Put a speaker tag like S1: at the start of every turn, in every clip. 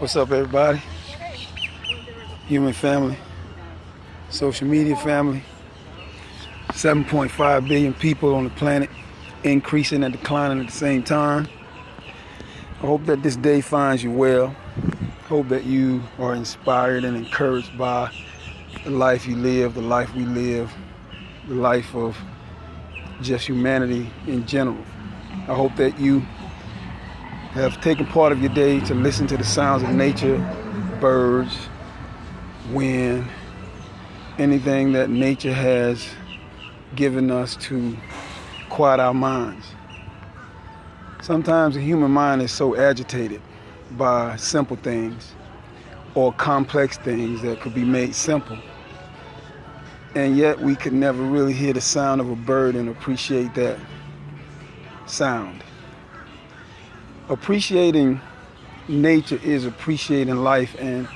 S1: What's up, everybody? Human family, social media family, 7.5 billion people on the planet, increasing and declining at the same time. I hope that this day finds you well. Hope that you are inspired and encouraged by the life you live, the life we live, the life of just humanity in general. I hope that you have taken part of your day to listen to the sounds of nature, birds, wind, anything that nature has given us to quiet our minds. Sometimes the human mind is so agitated by simple things or complex things that could be made simple. And yet we could never really hear the sound of a bird and appreciate that sound. Appreciating nature is appreciating life, and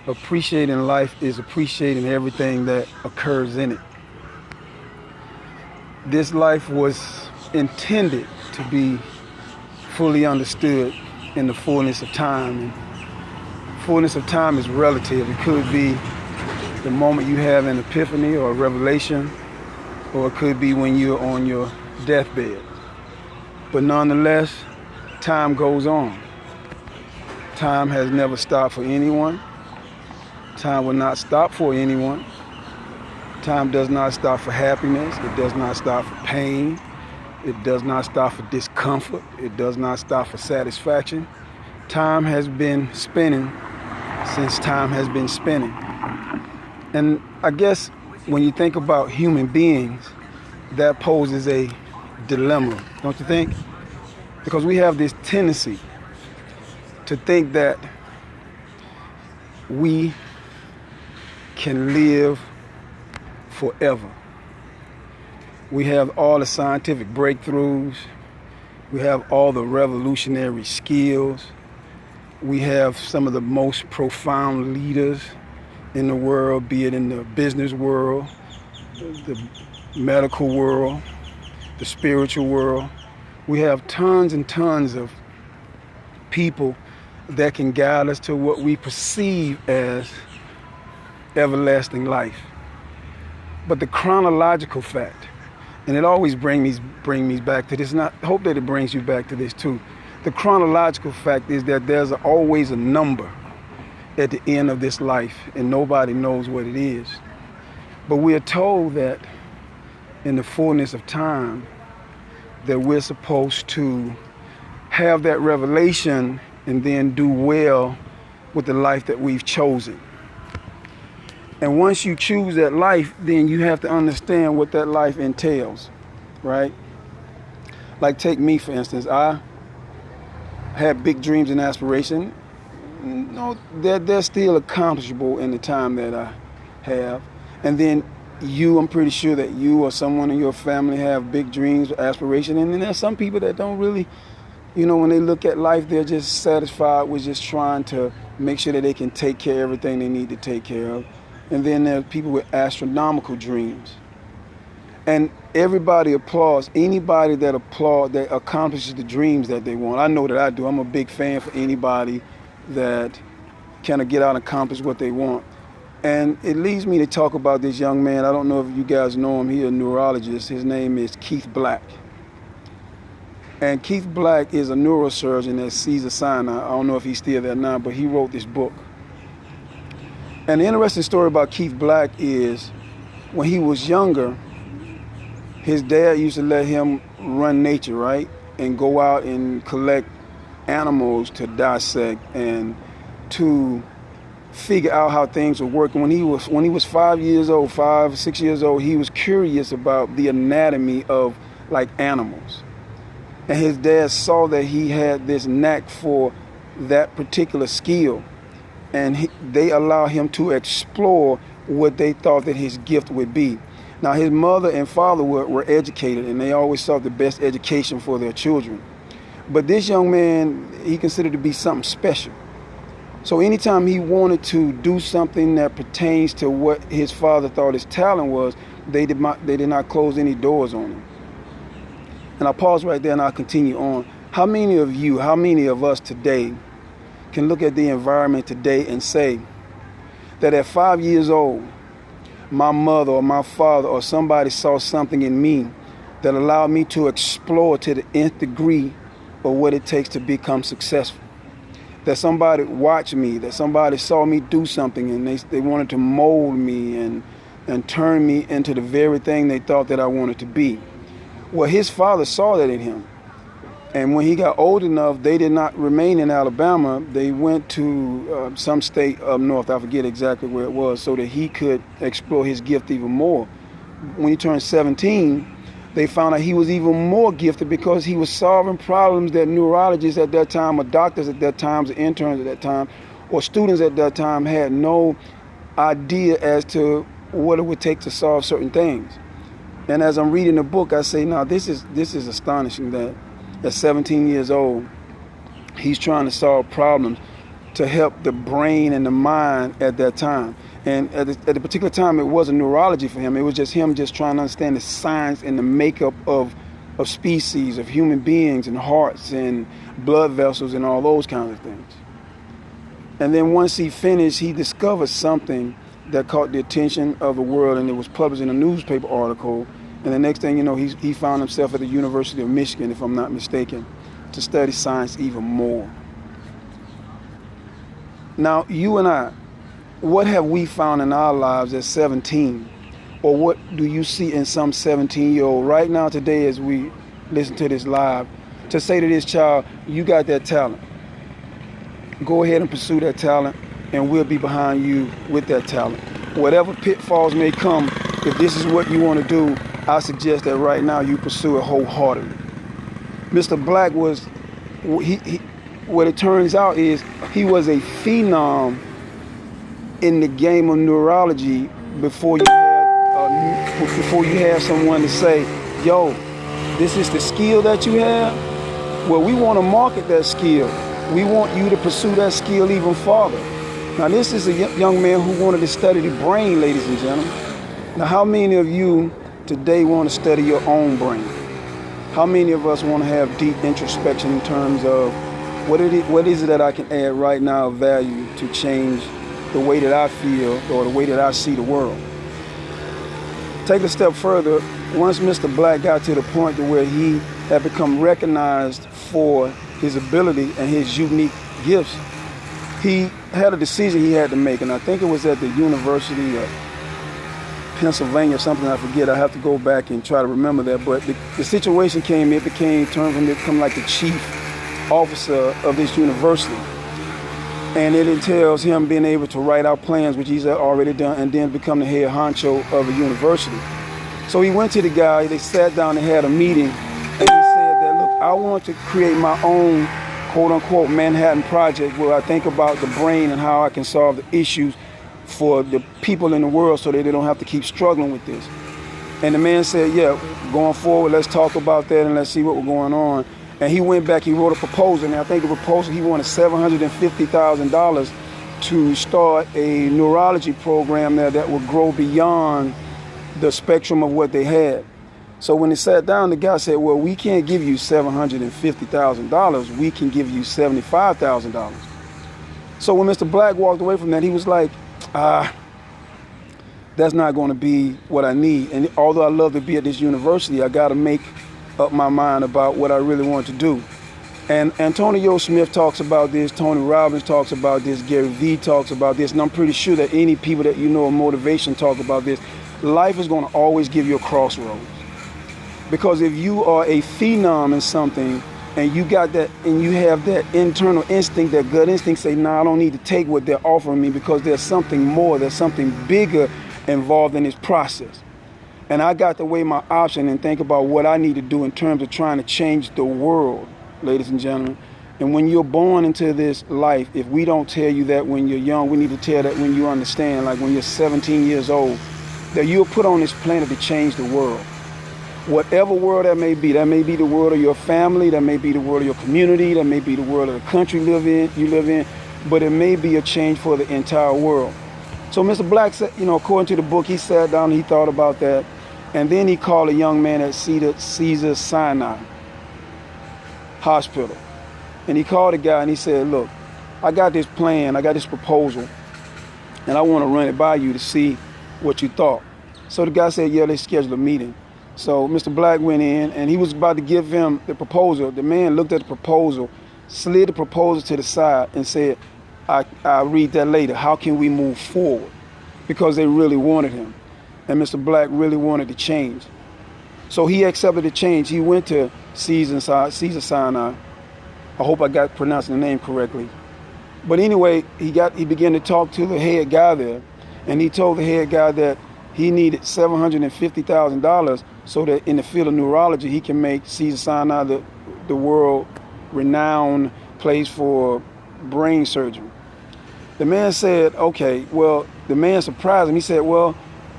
S1: appreciating life is appreciating everything that occurs in it. This life was intended to be fully understood in the fullness of time. And fullness of time is relative. It could be the moment you have an epiphany or a revelation, or it could be when you're on your deathbed. But nonetheless, time goes on. Time has never stopped for anyone. Time will not stop for anyone. Time does not stop for happiness. It does not stop for pain. It does not stop for discomfort. It does not stop for satisfaction. Time has been spinning since time has been spinning. And I guess when you think about human beings, that poses a dilemma, don't you think? Because we have this tendency to think that we can live forever. We have all the scientific breakthroughs. We have all the revolutionary skills. We have some of the most profound leaders in the world, be it in the business world, the medical world, the spiritual world. We have tons and tons of people that can guide us to what we perceive as everlasting life. But the chronological fact, and it always bring me back to this, and I hope that it brings you back to this too. The chronological fact is that there's always a number at the end of this life, and nobody knows what it is. But we are told that in the fullness of time, that we're supposed to have that revelation and then do well with the life that we've chosen. And once you choose that life, then you have to understand what that life entails, right? Like take me, for instance. I had big dreams and aspirations. No, they're still accomplishable in the time that I have. And then I'm pretty sure that you or someone in your family have big dreams, aspirations, and then there's some people that don't really, when they look at life, they're just satisfied with just trying to make sure that they can take care of everything they need to take care of. And then there are people with astronomical dreams. And everybody applauds anybody that accomplishes the dreams that they want. I know that I do. I'm a big fan for anybody that kind of get out and accomplish what they want. And it leads me to talk about this young man. I don't know if you guys know him. He's a neurologist. His name is Keith Black. And Keith Black is a neurosurgeon at Cedars-Sinai. I don't know if he's still there now, but he wrote this book. And the interesting story about Keith Black is when he was younger, his dad used to let him run nature, right? And go out and collect animals to dissect and to figure out how things were working. When he was 5, 6 years old, he was curious about the anatomy of like animals. And his dad saw that he had this knack for that particular skill. And they allowed him to explore what they thought that his gift would be. Now, his mother and father were educated, and they always sought the best education for their children. But this young man, he considered to be something special. So anytime he wanted to do something that pertains to what his father thought his talent was, they did not close any doors on him. And I'll pause right there and I'll continue on. How many of us today can look at the environment today and say that at 5 years old, my mother or my father or somebody saw something in me that allowed me to explore to the nth degree of what it takes to become successful. That somebody watched me, that somebody saw me do something and they wanted to mold me and turn me into the very thing they thought that I wanted to be. Well, his father saw that in him. And when he got old enough, they did not remain in Alabama. They went to some state up north, I forget exactly where it was, so that he could explore his gift even more. When he turned 17, they found out he was even more gifted because he was solving problems that neurologists at that time, or doctors at that time, or interns at that time, or students at that time had no idea as to what it would take to solve certain things. And as I'm reading the book, I say, now this is astonishing that at 17 years old, he's trying to solve problems to help the brain and the mind at that time. And at the particular time, it wasn't neurology for him. It was just him just trying to understand the science and the makeup of species, of human beings and hearts and blood vessels and all those kinds of things. And then once he finished, he discovered something that caught the attention of the world, and it was published in a newspaper article. And the next thing you know, he found himself at the University of Michigan, if I'm not mistaken, to study science even more. Now, you and I, what have we found in our lives at 17? Or what do you see in some 17-year-old right now today as we listen to this live, to say to this child, you got that talent. Go ahead and pursue that talent, and we'll be behind you with that talent. Whatever pitfalls may come, if this is what you want to do, I suggest that right now you pursue it wholeheartedly. Mr. Black was, what it turns out is, he was a phenom in the game of neurology before you have someone to say, yo, this is the skill that you have. Well, we want to market that skill. We want you to pursue that skill even farther. Now, this is a young man who wanted to study the brain, ladies and gentlemen. Now, how many of you today want to study your own brain? How many of us want to have deep introspection in terms of what is it that I can add right now of value to change the way that I feel or the way that I see the world? Take a step further. Once Mr. Black got to the point to where he had become recognized for his ability and his unique gifts, he had a decision he had to make, and I think it was at the University of Pennsylvania, something I forget. I have to go back and try to remember that. But the situation came, turned from him to become like the chief officer of this university. And it entails him being able to write out plans, which he's already done, and then become the head honcho of a university. So he went to the guy, they sat down and had a meeting, and he said that, look, I want to create my own quote-unquote Manhattan Project where I think about the brain and how I can solve the issues for the people in the world so that they don't have to keep struggling with this. And the man said, yeah, going forward, let's talk about that and let's see what was going on. And he went back, he wrote a proposal, and I think the proposal, he wanted $750,000 to start a neurology program there that would grow beyond the spectrum of what they had. So when they sat down, the guy said, well, we can't give you $750,000. We can give you $75,000. So when Mr. Black walked away from that, he was like, that's not going to be what I need. And although I love to be at this university, I got to make up my mind about what I really want to do. And Antonio Smith talks about this, Tony Robbins talks about this, Gary Vee talks about this, and I'm pretty sure that any people that you know of motivation talk about this. Life is going to always give you a crossroads. Because if you are a phenom in something and you got that, and you have that internal instinct, that gut instinct, say, nah, I don't need to take what they're offering me because there's something more, there's something bigger involved in this process. And I got to weigh my option and think about what I need to do in terms of trying to change the world, ladies and gentlemen. And when you're born into this life, if we don't tell you that when you're young, we need to tell that when you understand, like when you're 17 years old, that you're put on this planet to change the world. Whatever world that may be the world of your family, that may be the world of your community, that may be the world of the country you live in, but it may be a change for the entire world. So Mr. Black said, according to the book, he sat down and he thought about that, and then he called a young man at Cedars-Sinai Hospital. And he called the guy and he said, look, I got this plan, I got this proposal, and I want to run it by you to see what you thought. So the guy said, yeah, let's schedule a meeting. So Mr. Black went in, and he was about to give him the proposal. The man looked at the proposal, slid the proposal to the side, and said, I'll read that later. How can we move forward? Because they really wanted him. And Mr. Black really wanted to change. So he accepted the change. He went to Caesar Sinai. I hope I got pronouncing the name correctly. But anyway, he began to talk to the head guy there, and he told the head guy that he needed $750,000 so that in the field of neurology he can make Caesar Sinai the world-renowned place for brain surgery. The man said, okay, well, the man surprised him. He said, well,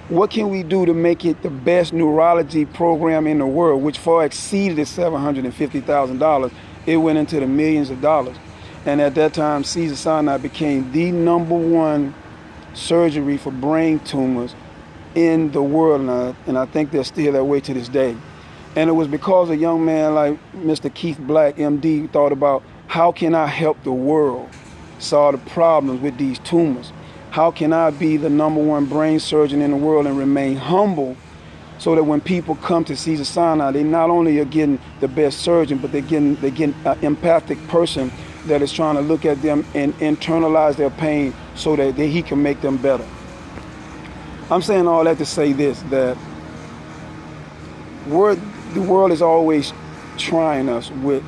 S1: what can we do to make it the best neurology program in the world, which far exceeded the $750,000. It went into the millions of dollars. And at that time, Caesar Sinai became the #1 surgery for brain tumors in the world, and I think they're still that way to this day. And it was because a young man like Mr. Keith Black, MD, thought about how can I help the world solve the problems with these tumors? How can I be the #1 brain surgeon in the world and remain humble so that when people come to Caesar Sinai, they not only are getting the best surgeon, but they're getting an empathic person that is trying to look at them and internalize their pain so that he can make them better. I'm saying all that to say this, that the world is always trying us with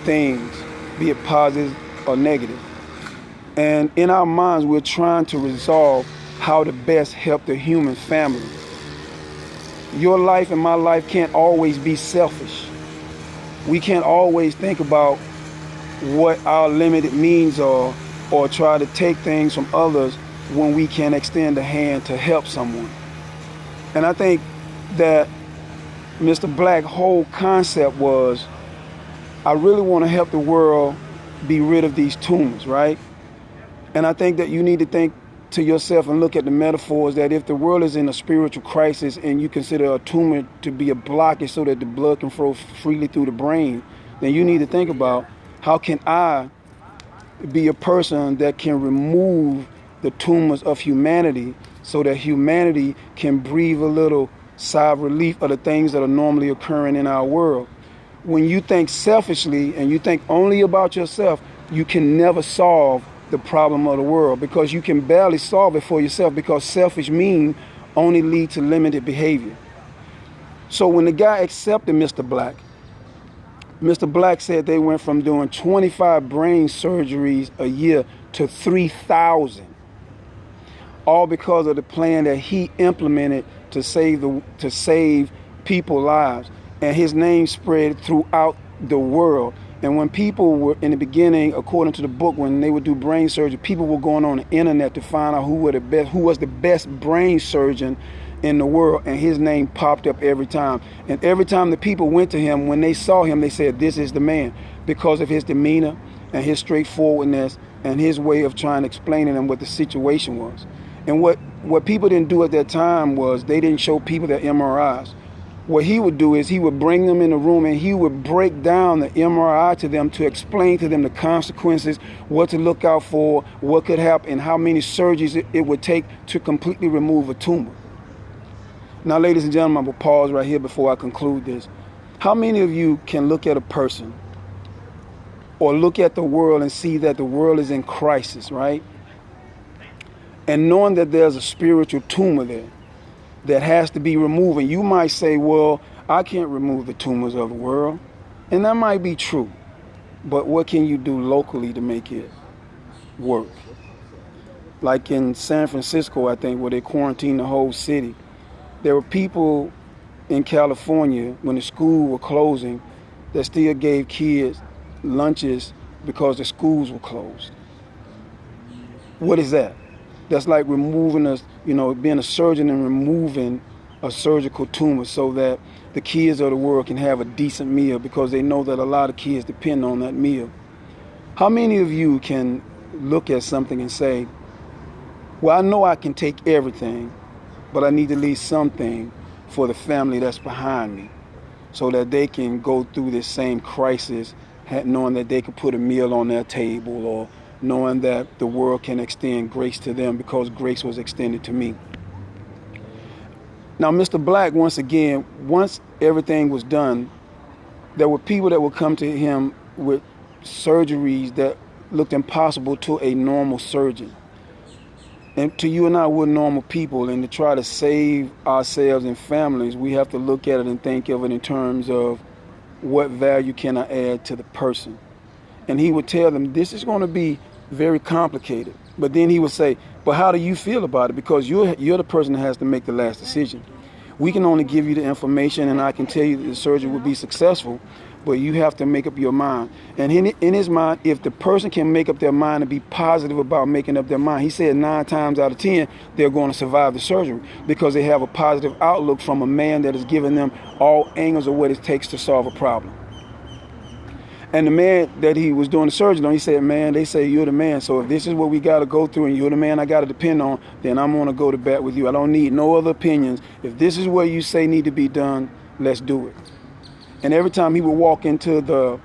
S1: things, be it positive or negative. And in our minds, we're trying to resolve how to best help the human family. Your life and my life can't always be selfish. We can't always think about what our limited means are or try to take things from others when we can extend a hand to help someone. And I think that Mr. Black's whole concept was, I really want to help the world be rid of these tumors, right? And I think that you need to think to yourself and look at the metaphors that if the world is in a spiritual crisis and you consider a tumor to be a blockage so that the blood can flow freely through the brain, then you need to think about, how can I be a person that can remove the tumors of humanity so that humanity can breathe a little sigh of relief of the things that are normally occurring in our world? When you think selfishly and you think only about yourself, you can never solve the problem of the world, because you can barely solve it for yourself, because selfish mean only lead to limited behavior. So when the guy accepted Mr. Black said they went from doing 25 brain surgeries a year to 3,000, all because of the plan that he implemented to save people's lives. And his name spread throughout the world. And when people were, in the beginning, according to the book, when they would do brain surgery, people were going on the internet to find out who was the best brain surgeon in the world, and his name popped up every time. And every time the people went to him, when they saw him, they said, this is the man, because of his demeanor and his straightforwardness and his way of trying to explain to them what the situation was. And what people didn't do at that time was they didn't show people their MRIs. What he would do is he would bring them in the room and he would break down the MRI to them to explain to them the consequences, what to look out for, what could happen, and how many surgeries it would take to completely remove a tumor. Now, ladies and gentlemen, I will pause right here before I conclude this. How many of you can look at a person or look at the world and see that the world is in crisis, right? And knowing that there's a spiritual tumor there that has to be removed. And you might say, well, I can't remove the tumors of the world. And that might be true. But what can you do locally to make it work? Like in San Francisco, I think, where they quarantined the whole city. There were people in California, when the schools were closing, that still gave kids lunches because the schools were closed. What is that? That's like removing being a surgeon and removing a surgical tumor so that the kids of the world can have a decent meal, because they know that a lot of kids depend on that meal. How many of you can look at something and say, well, I know I can take everything, but I need to leave something for the family that's behind me so that they can go through this same crisis, knowing that they could put a meal on their table, or knowing that the world can extend grace to them because grace was extended to me. Now, Mr. Black, once again, once everything was done, there were people that would come to him with surgeries that looked impossible to a normal surgeon. And to you and I, we're normal people, and to try to save ourselves and families, we have to look at it and think of it in terms of what value can I add to the person. And he would tell them, this is going to be very complicated. But then he would say, but how do you feel about it? Because you're the person that has to make the last decision. We can only give you the information, and I can tell you that the surgery will be successful, but you have to make up your mind. And in his mind, if the person can make up their mind and be positive about making up their mind, he said 9 times out of 10, they're going to survive the surgery because they have a positive outlook from a man that has given them all angles of what it takes to solve a problem. And the man that he was doing the surgery on, he said, man, they say you're the man. So if this is what we got to go through and you're the man I got to depend on, then I'm going to go to bat with you. I don't need no other opinions. If this is what you say need to be done, let's do it. And every time he would walk into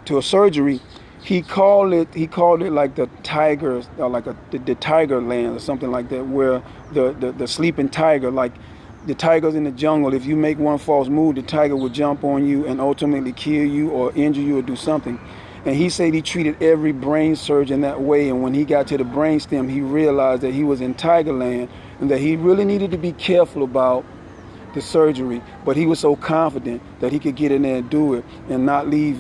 S1: a surgery, he called it like the tigers, or like the tiger land or something like that, where the sleeping tiger, like the tigers in the jungle, if you make one false move, the tiger will jump on you and ultimately kill you or injure you or do something. And he said he treated every brain surgeon that way. And when he got to the brainstem, he realized that he was in tiger land and that he really needed to be careful about the surgery. But he was so confident that he could get in there and do it and not leave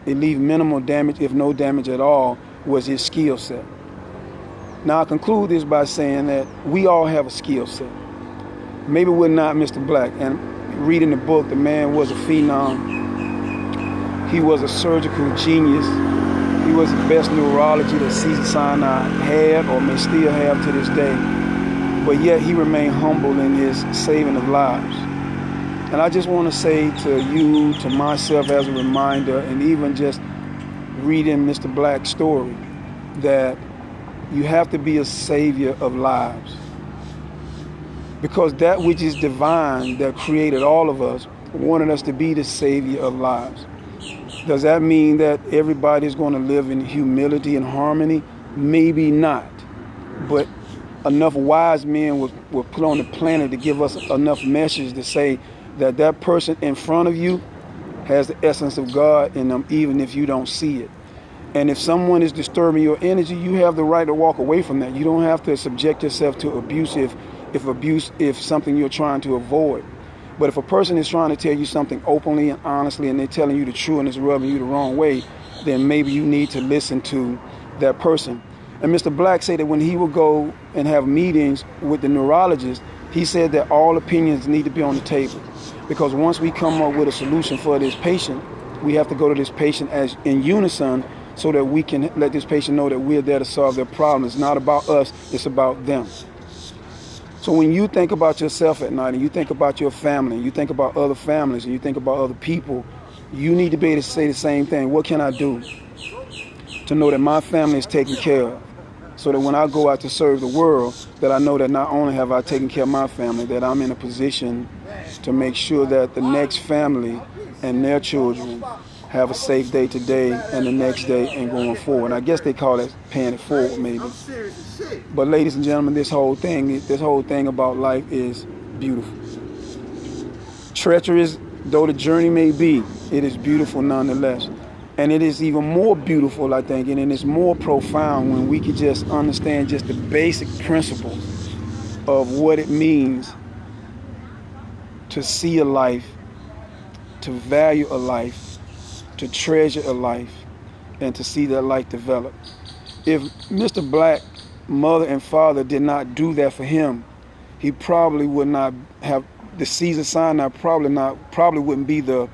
S1: minimal damage, if no damage at all, was his skill set. Now I conclude this by saying that we all have a skill set. Maybe we're not Mr. Black. And reading the book, the man was a phenom. He was a surgical genius. He was the best neurologist that Cedars-Sinai had or may still have to this day. But yet he remained humble in his saving of lives. And I just want to say to you, to myself as a reminder, and even just reading Mr. Black's story, that you have to be a savior of lives. Because that which is divine that created all of us wanted us to be the savior of lives. Does that mean that everybody is going to live in humility and harmony? Maybe not. But enough wise men were put on the planet to give us enough message to say that that person in front of you has the essence of God in them, even if you don't see it. And if someone is disturbing your energy, you have the right to walk away from that. You don't have to subject yourself to abuse if something you're trying to avoid. But if a person is trying to tell you something openly and honestly and they're telling you the truth and it's rubbing you the wrong way, then maybe you need to listen to that person. And Mr. Black said that when he would go and have meetings with the neurologist, he said that all opinions need to be on the table. Because once we come up with a solution for this patient, we have to go to this patient as in unison so that we can let this patient know that we're there to solve their problem. It's not about us, it's about them. So when you think about yourself at night and you think about your family, and you think about other families and you think about other people, you need to be able to say the same thing. What can I do to know that my family is taken care of? So that when I go out to serve the world, that I know that not only have I taken care of my family, that I'm in a position to make sure that the next family and their children have a safe day today and the next day and going forward. I guess they call it paying it forward, maybe. But ladies and gentlemen, this whole thing about life is beautiful. Treacherous though the journey may be, it is beautiful nonetheless. And it is even more beautiful, I think, and it's more profound when we can just understand just the basic principles of what it means to see a life, to value a life, to treasure a life, and to see that life develop. If Mr. Black, mother and father, did not do that for him, he probably would not have the Cedars-Sinai. Probably wouldn't be the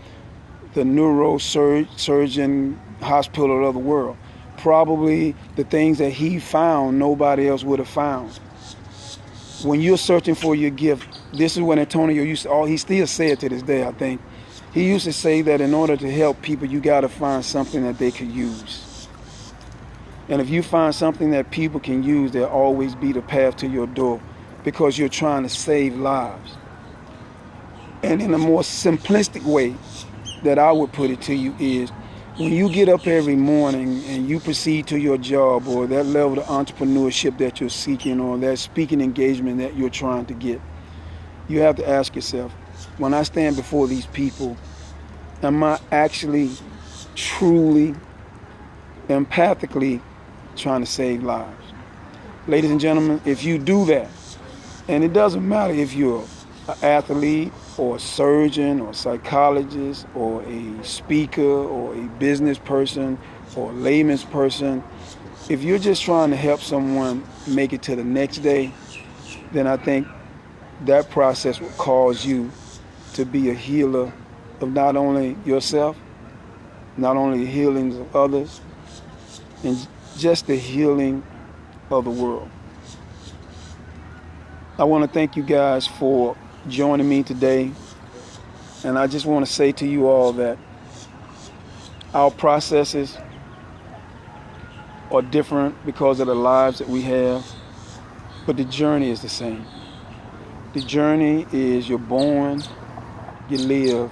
S1: neurosurgeon hospital of the world. Probably the things that he found, nobody else would have found. When you're searching for your gift, this is what Antonio used to, he still said to this day, I think. He used to say that in order to help people, you got to find something that they could use. And if you find something that people can use, there'll always be the path to your door because you're trying to save lives. And in a more simplistic way that I would put it to you is, When you get up every morning and you proceed to your job or that level of entrepreneurship that you're seeking or that speaking engagement that you're trying to get, you have to ask yourself, when I stand before these people, am I actually, truly, empathically trying to save lives? Ladies and gentlemen, if you do that, and it doesn't matter if you're an athlete or a surgeon or a psychologist or a speaker or a business person or a layman's person, if you're just trying to help someone make it to the next day, then I think that process will cause you to be a healer of not only yourself, not only the healings of others, and just the healing of the world. I want to thank you guys for joining me today, and I just want to say to you all that our processes are different because of the lives that we have, but the journey is the same. The journey is you're born, you live,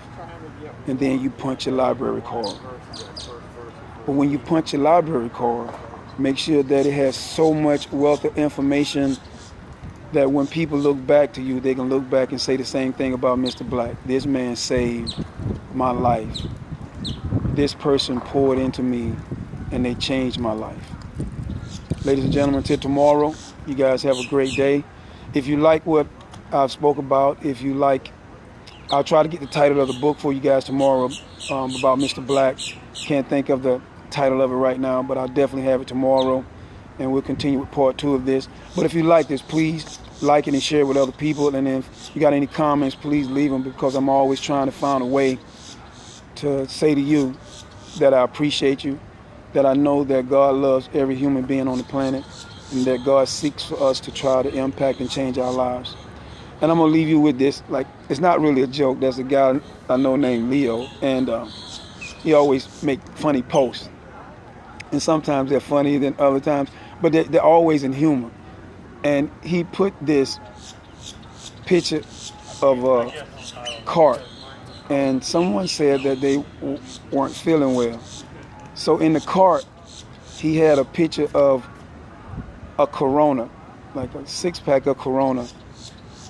S1: and then you punch your library card. But when you punch your library card, make sure that it has so much wealth of information that when people look back to you, they can look back and say the same thing about Mr. Black. This man saved my life. This person poured into me and they changed my life. Ladies and gentlemen, till tomorrow, you guys have a great day. If you like what I've spoke about, if you like, I'll try to get the title of the book for you guys tomorrow about Mr. Black. Can't think of the title of it right now, but I'll definitely have it tomorrow. And we'll continue with part 2 of this. But if you like this, please like it and share it with other people. And if you got any comments, please leave them, because I'm always trying to find a way to say to you that I appreciate you, that I know that God loves every human being on the planet, and that God seeks for us to try to impact and change our lives. And I'm going to leave you with this. Like, it's not really a joke. There's a guy I know named Leo, and he always make funny posts. And sometimes they're funnier than other times, but they're always in humor. And he put this picture of a cart, and someone said that they weren't feeling well. So in the cart, he had a picture of a Corona, like a 6-pack of Corona.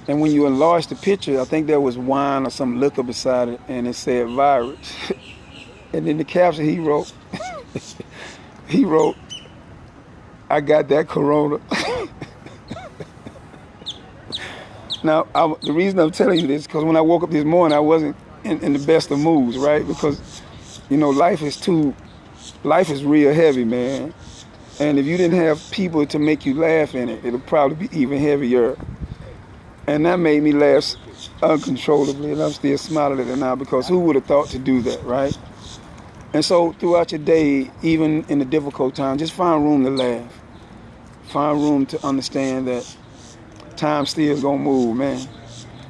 S1: And when you enlarge the picture, I think there was wine or some liquor beside it, and it said virus. And in the caption he wrote, I got that Corona. Now, the reason I'm telling you this is because when I woke up this morning, I wasn't in the best of moods, right? Because, you know, life is real heavy, man. And if you didn't have people to make you laugh in it, it'll probably be even heavier. And that made me laugh uncontrollably, and I'm still smiling at it now, because who would have thought to do that, right? And so throughout your day, even in the difficult times, just find room to laugh. Find room to understand that time still is going to move, man.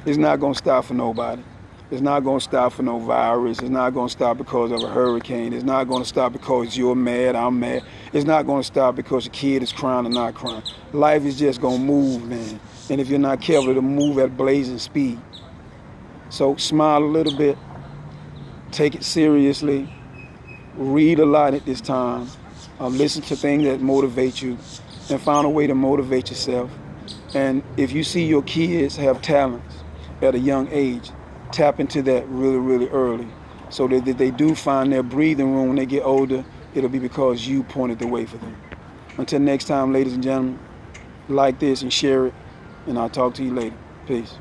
S1: It's not going to stop for nobody. It's not going to stop for no virus. It's not going to stop because of a hurricane. It's not going to stop because you're mad, I'm mad. It's not going to stop because your kid is crying or not crying. Life is just going to move, man. And if you're not careful, it'll move at blazing speed. So smile a little bit. Take it seriously. Read a lot at this time. Listen to things that motivate you, and find a way to motivate yourself. And if you see your kids have talents at a young age, tap into that really, really early, so that if they do find their breathing room when they get older, it'll be because you pointed the way for them. Until next time, ladies and gentlemen, like this and share it, and I'll talk to you later. Peace.